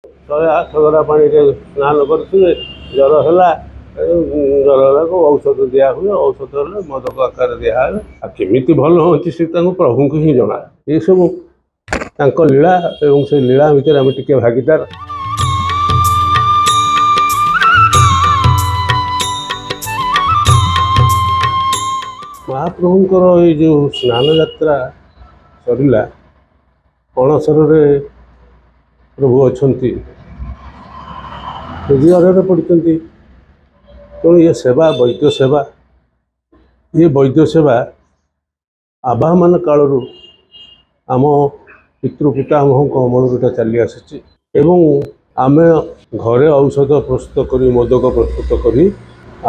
108 ଗରା ପାଣିରେ ସ୍ନାନ କରୁଥିବେ। ଜ୍ୱର ହେଲା, ଜ୍ୱର ହେଲାକୁ ଔଷଧ ଦିଆ ହୁଏ, ଔଷଧ ହେଲେ ମଦକ ଆକାରରେ ଦିଆହୁଏ। ଆଉ କେମିତି ଭଲ ହୁଅନ୍ତି ସେ ତାଙ୍କୁ ପ୍ରଭୁଙ୍କୁ ହିଁ ଜଣା। ଏସବୁ ତାଙ୍କ ଲୀଳା ଏବଂ ସେ ଲୀଳା ଭିତରେ ଆମେ ଟିକେ ଭାଗିଦାର। ମହାପ୍ରଭୁଙ୍କର ଏଇ ଯେଉଁ ସ୍ନାନ ଯାତ୍ରା ସରିଲା, ଅଣସରରେ ପ୍ରଭୁ ଅଛନ୍ତି, ହୃଦୟରେ ପଡ଼ିଛନ୍ତି। ତେଣୁ ଏ ସେବା ବୈଦ୍ୟ ସେବା, ଏ ବୈଦ୍ୟ ସେବା ଆବାହମାନ କାଳରୁ ଆମ ପିତୃପିତାମହଙ୍କ ଅମଳରୁ ଏଟା ଚାଲି ଆସିଛି। ଏବଂ ଆମେ ଘରେ ଔଷଧ ପ୍ରସ୍ତୁତ କରି, ମୋଦକ ପ୍ରସ୍ତୁତ କରି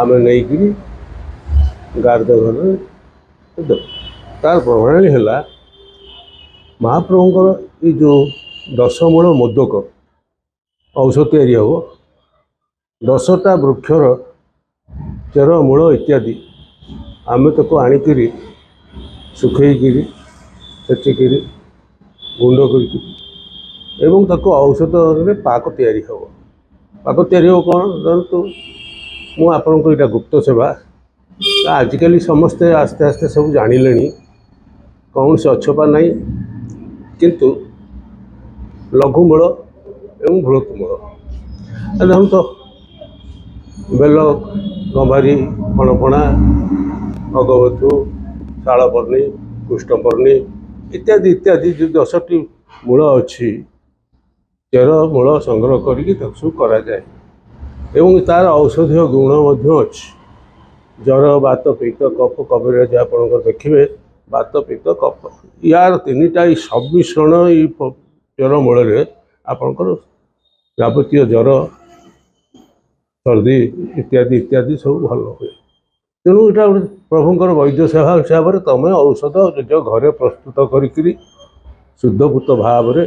ଆମେ ନେଇକିରି ଗାର୍ଦ ଘରରେ ଦେବୁ। ତାର ପ୍ରଣାଳୀ ହେଲା, ମହାପ୍ରଭୁଙ୍କର ଏଇ ଯେଉଁ 10 ମୂଳ ମୋଦକ ଔଷଧ ତିଆରି ହେବ। 10ଟା ବୃକ୍ଷର ଚେର ମୂଳ ଇତ୍ୟାଦି ଆମେ ତାକୁ ଆଣିକିରି ଶୁଖେଇକିରି ଛେଚିକିରି ଗୁଣ୍ଡ କରିକି ଏବଂ ତାକୁ ଔଷଧରେ ପାକ ତିଆରି ହେବ। ପାକ ତିଆରି ହେବ କ'ଣ ଧରନ୍ତୁ, ମୁଁ ଆପଣଙ୍କୁ ଏଇଟା ଗୁପ୍ତ ସେବା। ଆଜିକାଲି ସମସ୍ତେ ଆସ୍ତେ ଆସ୍ତେ ସବୁ ଜାଣିଲେଣି, କୌଣସି ଅଛପା ନାହିଁ। କିନ୍ତୁ ଲଘୁମୂଳ ଏବଂ ବୃହତ୍ମୂଳ ଧରନ୍ତୁ, ବେଲ, ଗମ୍ଭାରୀ, ଫଣଫଣା, ଅଗବଧୂ, ଶାଳପର୍ଣ୍ଣି, କୃଷ୍ଣପର୍ଣ୍ଣି ଇତ୍ୟାଦି ଇତ୍ୟାଦି ଯେଉଁ 10ଟି ମୂଳ ଅଛି, ଚେର ମୂଳ ସଂଗ୍ରହ କରିକି ତାକୁ ସବୁ କରାଯାଏ। ଏବଂ ତା'ର ଔଷଧୀୟ ଗୁଣ ମଧ୍ୟ ଅଛି। ଜ୍ୱର, ବାତ, ପିତ୍ତ, କଫ, କବିରାଜ ଆପଣଙ୍କର ଦେଖିବେ, ବାତ, ପିତ୍ତ, କଫ, ୟାର 3ଟା ଏଇ ସମ୍ମିଶ୍ରଣ ଏଇ ଚେର ମୂଳରେ ଆପଣଙ୍କର ଯାବତୀୟ ଜ୍ୱର, ସର୍ଦ୍ଦି ଇତ୍ୟାଦି ଇତ୍ୟାଦି ସବୁ ଭଲ ହୁଏ। ତେଣୁ ଏଇଟା ଗୋଟେ ପ୍ରଭୁଙ୍କର ବୈଦ୍ୟ ସେବା ହିସାବରେ ତୁମେ ଔଷଧ ନିଜ ଘରେ ପ୍ରସ୍ତୁତ କରିକିରି ଶୁଦ୍ଧପୂତ ଭାବରେ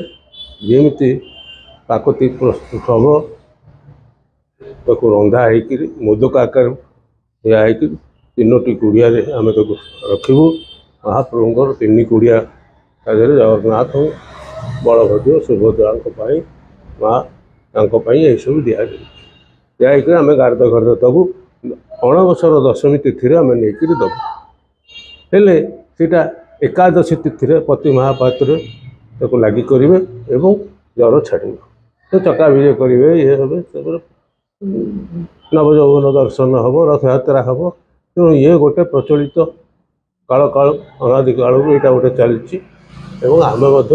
ଯେମିତି ପାକତି ପ୍ରସ୍ତୁତ ହେବ, ତାକୁ ରନ୍ଧା ହେଇକିରି ମୋଦକ ଆକାର ଦିଆ ହେଇକିରି 3ଟି କୁଡ଼ିଆରେ ଆମେ ତାକୁ ରଖିବୁ। ମହାପ୍ରଭୁଙ୍କର 3 କୁଡ଼ିଆ, ତା ଦେହରେ ଜଗନ୍ନାଥ, ବଳଭଦ୍ର, ସୁଭଦ୍ରାଙ୍କ ପାଇଁ, ମା ତାଙ୍କ ପାଇଁ ଏସବୁ ଦିଆଯାଏ। ଦିଆହେଇକରି ଆମେ ଗାର୍ଦ ଘରରେ ଦେବୁ। ଅଣବସର ଦଶମୀ ତିଥିରେ ଆମେ ନେଇକରି ଦେବୁ। ହେଲେ ସେଇଟା ଏକାଦଶୀ ତିଥିରେ ପ୍ରତି ମହାପାତ୍ର ତାକୁ ଲାଗି କରିବେ ଏବଂ ଜ୍ୱର ଛାଡ଼ିବ। ସେ ଚକାବିଜେ କରିବେ, ଇଏ ହେବେ, ତାପରେ ନବଯୌବନ ଦର୍ଶନ ହେବ, ରଥଯାତ୍ରା ହେବ। ତେଣୁ ଇଏ ଗୋଟେ ପ୍ରଚଳିତ କାଳ ଅନାଦି କାଳରୁ ଏଇଟା ଗୋଟେ ଚାଲିଛି। ଏବଂ ଆମେ ମଧ୍ୟ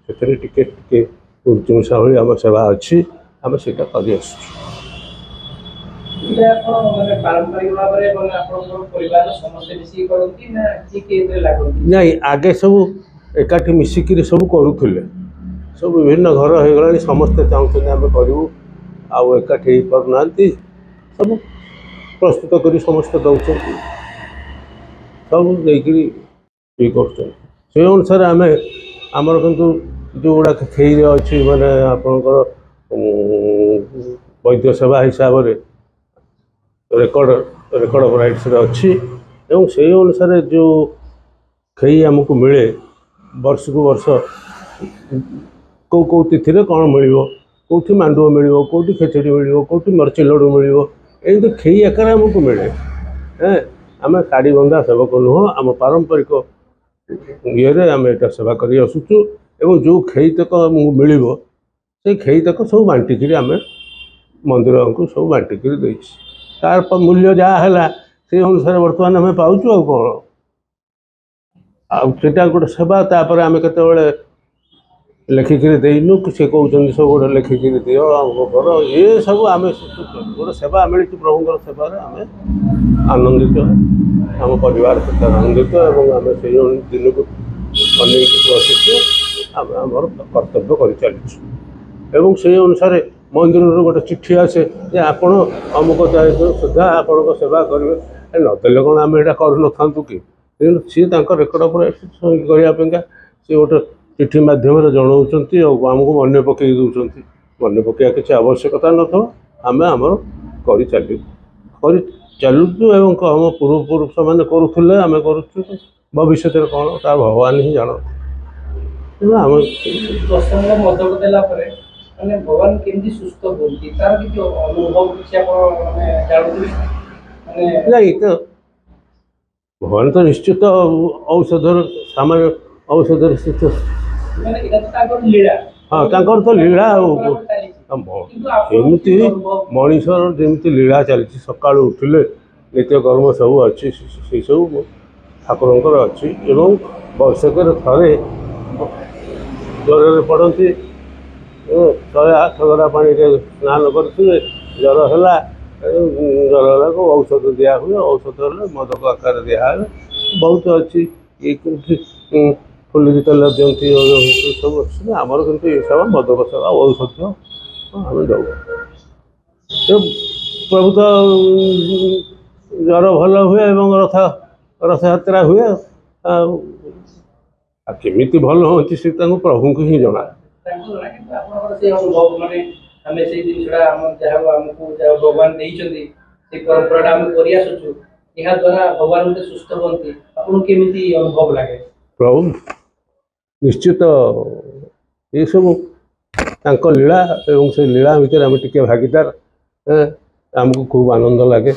ସେଥିରେ ଟିକେ ଟିକେ ଉଚ୍ଚମିଶା ଭଳି ଆମ ସେବା ଅଛି, ଆମେ ସେଇଟା କରିଆସୁଛୁ। ନାଇଁ, ଆଗେ ସବୁ ଏକାଠି ମିଶିକିରି ସବୁ କରୁଥିଲେ। ସବୁ ବିଭିନ୍ନ ଘର ହେଇଗଲାଣି, ସମସ୍ତେ ଚାହୁଁଛନ୍ତି ଆମେ କରିବୁ, ଆଉ ଏକାଠି ହେଇପାରୁନାହାନ୍ତି। ସବୁ ପ୍ରସ୍ତୁତ କରି ସମସ୍ତେ ଦେଉଛନ୍ତି, ସବୁ ଦେଇକିରି ଇଏ କରୁଛନ୍ତି। ସେଇ ଅନୁସାରେ ଆମର କିନ୍ତୁ ଯେଉଁଗୁଡ଼ାକ ଖେଇରେ ଅଛି, ମାନେ ଆପଣଙ୍କର ବୈଦ୍ୟ ସେବା ହିସାବରେ ରେକର୍ଡ଼ ଅଫ୍ ରାଇଟ୍ସରେ ଅଛି। ଏବଂ ସେଇ ଅନୁସାରେ ଯେଉଁ ଖେଇ ଆମକୁ ମିଳେ, ବର୍ଷକୁ ବର୍ଷ କେଉଁ ତିଥିରେ କ'ଣ ମିଳିବ, କେଉଁଠି ମାଣ୍ଡୁଅ ମିଳିବ, କେଉଁଠି ଖେଚେଡ଼ି ମିଳିବ, କେଉଁଠି ମର୍ଚି ଲଡ଼ୁ ମିଳିବ, ଏମିତି ଖେଇ ଆକାରରେ ଆମକୁ ମିଳେ। ଆମେ ଶାଢ଼ୀ ବନ୍ଧା ସେବକ ନୁହଁ, ଆମ ପାରମ୍ପରିକ ଇଏରେ ଆମେ ଏଇଟା ସେବା କରି ଆସୁଛୁ। ଏବଂ ଯେଉଁ ଖେଇତକ ଆମକୁ ମିଳିବ, ସେଇ ଖେଇତକ ସବୁ ବାଣ୍ଟିକିରି ଆମେ ମନ୍ଦିରଙ୍କୁ ସବୁ ବାଣ୍ଟିକିରି ଦେଇଛି। ତାର ମୂଲ୍ୟ ଯାହା ହେଲା ସେଇ ଅନୁସାରେ ବର୍ତ୍ତମାନ ଆମେ ପାଉଛୁ। ଆଉ କ'ଣ, ଆଉ ସେଇଟା ଗୋଟେ ସେବା। ତାପରେ ଆମେ କେତେବେଳେ ଲେଖିକିରି ଦେଇନୁ, ସେ କହୁଛନ୍ତି ସବୁ ଗୋଟେ ଲେଖିକିରି ଦିଅ, ଆମ କର, ଏସବୁ ଆମେ ଗୋଟେ ସେବା ମିଳିଛି ପ୍ରଭୁଙ୍କର ସେବାରେ ଆମେ ଆନନ୍ଦିତ, ଆମ ପରିବାର ସହିତ ଆନନ୍ଦିତ। ଏବଂ ଆମେ ସେଇ ଦିନକୁ ଅନେଇକି ବସିଛୁ, ଆମେ ଆମର କର୍ତ୍ତବ୍ୟ କରିଚାଲିଛୁ। ଏବଂ ସେଇ ଅନୁସାରେ ମନ୍ଦିରରୁ ଗୋଟେ ଚିଠି ଆସେ ଯେ ଆପଣ ଅମୁକ ତାରିଖ ସୁଦ୍ଧା ଆପଣଙ୍କ ସେବା କରିବେ। ନଦେଲେ କ'ଣ ଆମେ ଏଇଟା କରୁନଥାନ୍ତୁ କି? ତେଣୁ ସିଏ ତାଙ୍କ ରେକର୍ଡ଼ ଉପରେ କରିବା ପାଇଁକା ସିଏ ଗୋଟେ ଚିଠି ମାଧ୍ୟମରେ ଜଣାଉଛନ୍ତି ଆଉ ଆମକୁ ମନେ ପକାଇ ଦେଉଛନ୍ତି। ମନେ ପକାଇବା କିଛି ଆବଶ୍ୟକତା ନଥିବ, ଆମେ ଆମର କରିଚାଲୁଛୁ। ଏବଂ ଆମ ପୂର୍ବପୁରୁଷମାନେ କରୁଥିଲେ, ଆମେ କରୁଛୁ। ଭବିଷ୍ୟତରେ କ'ଣ ତା ଭଗବାନ ହିଁ ଜାଣନ୍ତି। ତେଣୁ ଆମେ ମଦକ ଦେଲା ପରେ माने भगवान केमती सुस्थ होती तार किसी अनुभव किसी आपण माने जानथि माने नहीं तो भगवान तो निश्चित औषधर सामान्य औषधर स्थित माने एटा तो ताकर लीला हाँ तांकर तो लीला किंतु आपण एमती मनीषर जमी लीला चली सका उठिले नित्यकर्म सब अच्छी से सब ठाकुर अच्छी एवं वर्षक थे ज्वर पड़ती 108 गरा पानी स्नान करते ज्वर है ज्वर है औषध दिया हुए औषध मदक आकार दिया बहुत अच्छी ये फुलिक तेल दिखती सब अच्छी आमर कि ये सब मदक सेवा औषध आम दौ प्रभु तो ज्वर भल हुए रथ यात्रा हुए केमी भल होती से प्रभु को ही जना अनुभव माने हमें से जिनसड़ा हम जहाँ हमको जहाँ भगवान देइछन्ती से परंपरा हम करि आसुछु यहाँ द्वारा भगवान के सुस्थ बनती आपन केमिति अनुभव लागे प्रभु निश्चित ये सब तांको लीला एवं से लीला भितर आम टिके भागीदार आमको खूब आनंद लगे।